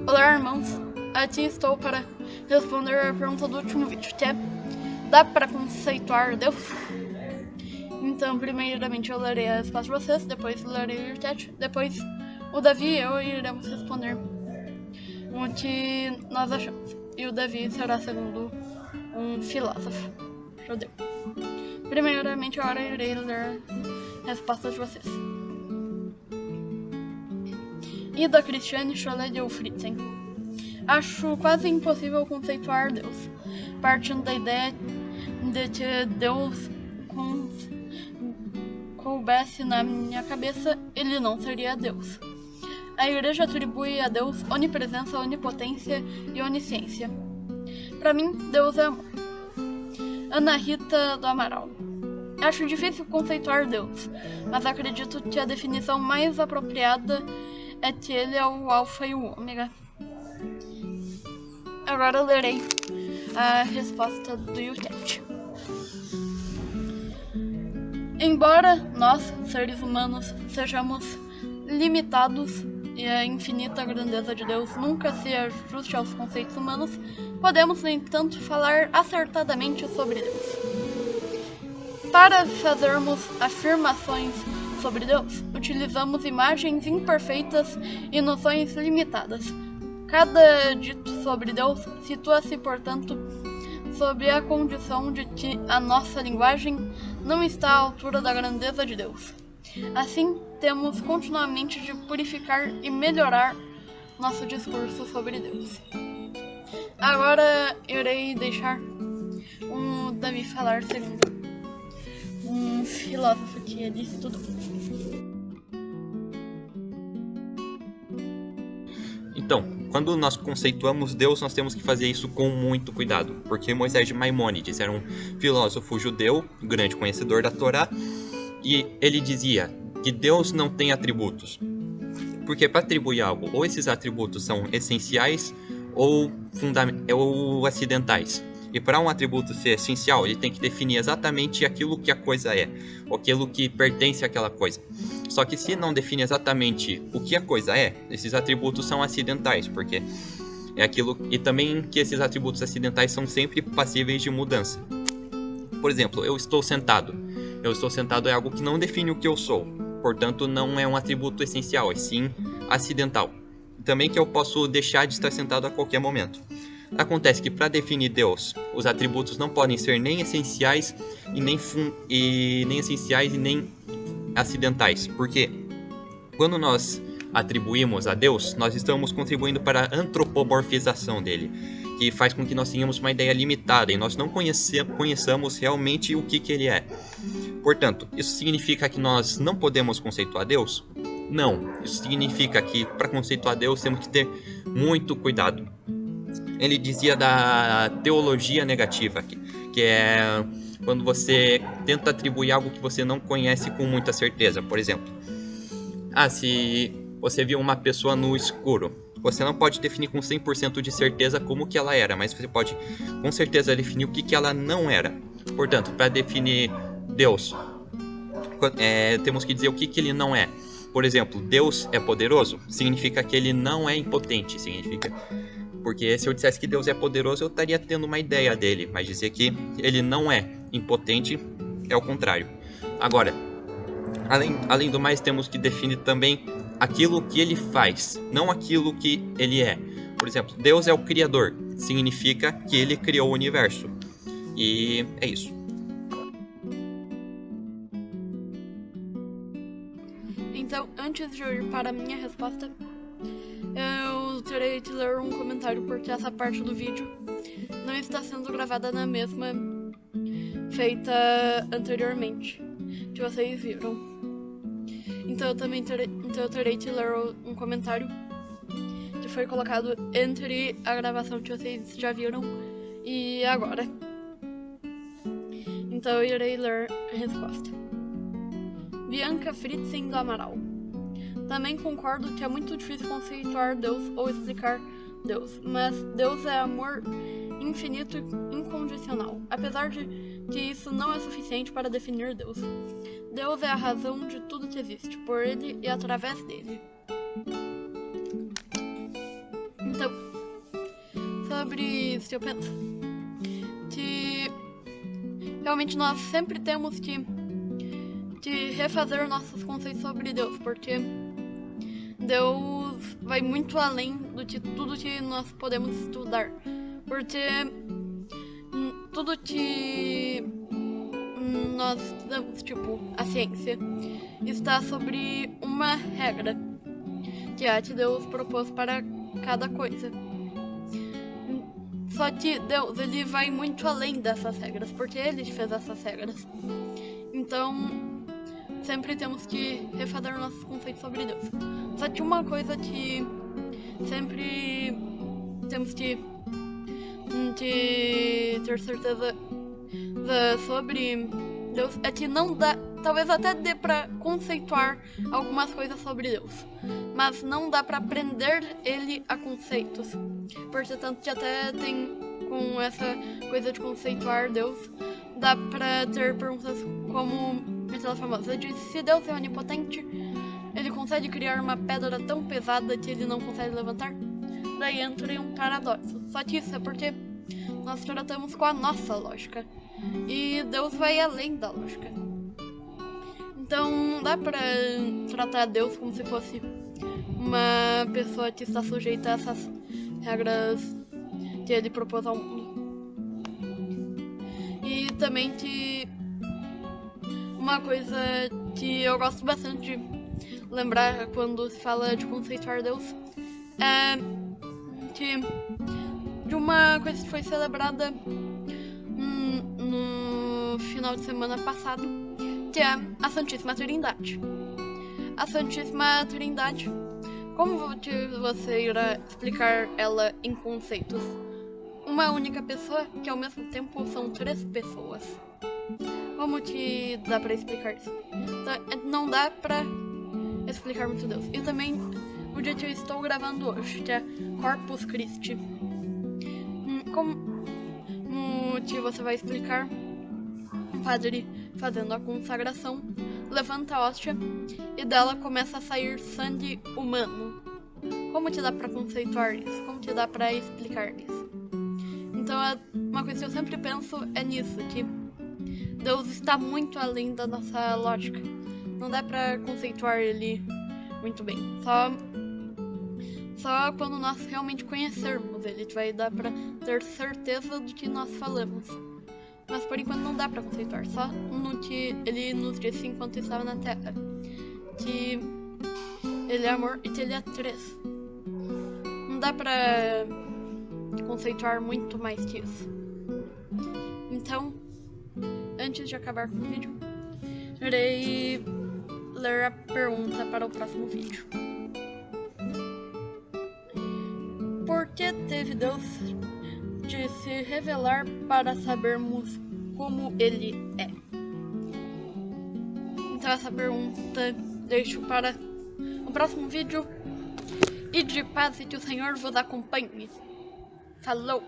Olá, irmãos! Aqui estou para responder a pergunta do último vídeo, que é: dá para conceituar Deus? Então, primeiramente eu lerei a resposta de vocês, depois lerei o chat, depois o Davi e eu iremos responder o que nós achamos. E o Davi será segundo um filósofo judeu. Primeiramente, agora irei ler a resposta de vocês. Ida Cristiane Cholet de Fritzen. Acho quase impossível conceituar Deus, partindo da ideia de que Deus coubesse na minha cabeça, ele não seria Deus. A igreja atribui a Deus onipresença, onipotência e onisciência. Para mim, Deus é amor. Ana Rita do Amaral. Acho difícil conceituar Deus, mas acredito que a definição mais apropriada é que ele é o alfa e o ômega. Agora eu lerei a resposta do YouCat. Embora nós, seres humanos, sejamos limitados e a infinita grandeza de Deus nunca se ajuste aos conceitos humanos, podemos, no entanto, falar acertadamente sobre Deus. Para fazermos afirmações sobre Deus, utilizamos imagens imperfeitas e noções limitadas. Cada dito sobre Deus situa-se, portanto, sob a condição de que a nossa linguagem não está à altura da grandeza de Deus. Assim, temos continuamente de purificar e melhorar nosso discurso sobre Deus. Agora irei deixar o Davi falar segundo um filósofo que ele estudou. Então, quando nós conceituamos Deus, nós temos que fazer isso com muito cuidado, porque Moisés de Maimônides era um filósofo judeu, grande conhecedor da Torá, e ele dizia que Deus não tem atributos, porque para atribuir algo, ou esses atributos são essenciais ou acidentais. E para um atributo ser essencial, ele tem que definir exatamente aquilo que a coisa é, ou aquilo que pertence àquela coisa. Só que se não define exatamente o que a coisa é, esses atributos são acidentais, porque é aquilo, e também que esses atributos acidentais são sempre passíveis de mudança. Por exemplo, eu estou sentado. Eu estou sentado é algo que não define o que eu sou, portanto não é um atributo essencial, é sim acidental. Também que eu posso deixar de estar sentado a qualquer momento. Acontece que para definir Deus, os atributos não podem ser nem essenciais e nem essenciais e nem acidentais, porque quando nós atribuímos a Deus, nós estamos contribuindo para a antropomorfização dele, que faz com que nós tenhamos uma ideia limitada e nós não conheçamos realmente o que ele é. Portanto, isso significa que nós não podemos conceituar Deus? Não, isso significa que para conceituar Deus temos que ter muito cuidado. Ele dizia da teologia negativa, que é quando você tenta atribuir algo que você não conhece com muita certeza. Por exemplo, se você viu uma pessoa no escuro, você não pode definir com 100% de certeza como que ela era, mas você pode com certeza definir o que ela não era. Portanto, para definir Deus, temos que dizer o que ele não é. Por exemplo, Deus é poderoso, significa que ele não é impotente, significa... Porque se eu dissesse que Deus é poderoso, eu estaria tendo uma ideia dele, mas dizer que ele não é impotente é o contrário. Agora, além do mais, temos que definir também aquilo que ele faz, não aquilo que ele é. Por exemplo, Deus é o Criador, significa que ele criou o universo. E é isso. Então, antes de eu ir para a minha resposta, eu terei que ler um comentário, porque essa parte do vídeo não está sendo gravada na mesma feita anteriormente, que vocês viram. Então eu terei que ler um comentário que foi colocado entre a gravação que vocês já viram e agora. Então eu irei ler a resposta. Bianca Fritzen do Amaral. Também concordo que é muito difícil conceituar Deus ou explicar Deus, mas Deus é amor infinito e incondicional, apesar de que isso não é suficiente para definir Deus. Deus é a razão de tudo que existe, por ele e através dele. Então, sobre isso eu penso que realmente nós sempre temos que refazer nossos conceitos sobre Deus, porque Deus vai muito além de tudo que nós podemos estudar, porque tudo que nós estudamos, tipo a ciência, está sobre uma regra que é a que Deus propôs para cada coisa. Só que Deus, ele vai muito além dessas regras, porque ele fez essas regras. Então, sempre temos que refazer nossos conceitos sobre Deus. Só que uma coisa que sempre temos que ter certeza sobre Deus é que não dá, talvez até dê pra conceituar algumas coisas sobre Deus, mas não dá pra aprender ele a conceitos. Portanto, que até tem com essa coisa de conceituar Deus, dá pra ter perguntas como aquela famosa de se Deus é onipotente, ele consegue criar uma pedra tão pesada que ele não consegue levantar? Daí entra em um paradoxo. Só que isso é porque nós tratamos com a nossa lógica, e Deus vai além da lógica. Então não dá pra tratar Deus como se fosse uma pessoa que está sujeita a essas regras que ele propôs ao mundo. E também que uma coisa que eu gosto bastante de lembrar quando se fala de conceituar Deus é que de uma coisa que foi celebrada no final de semana passado, que é a Santíssima Trindade. A Santíssima Trindade, como você irá explicar ela em conceitos? Uma única pessoa que ao mesmo tempo são 3 pessoas. Como que dá pra explicar isso? Então, não dá pra explicar muito Deus. E também o dia que eu estou gravando hoje, que é Corpus Christi. Como que você vai explicar? O padre fazendo a consagração levanta a hóstia e dela começa a sair sangue humano. Como que dá pra conceituar isso? Como que dá pra explicar isso? Então, uma coisa que eu sempre penso é nisso, que Deus está muito além da nossa lógica. Não dá pra conceituar ele muito bem. Só quando nós realmente conhecermos ele, vai dar pra ter certeza do que nós falamos. Mas por enquanto não dá pra conceituar, só no que ele nos disse enquanto estava na Terra. Que ele é amor e que ele é 3. Não dá pra conceituar muito mais que isso. Então, antes de acabar com o vídeo, irei ler a pergunta para o próximo vídeo. Por que teve Deus de se revelar para sabermos como ele é? Então essa pergunta deixo para o próximo vídeo. E de paz e que o Senhor vos acompanhe. Falou!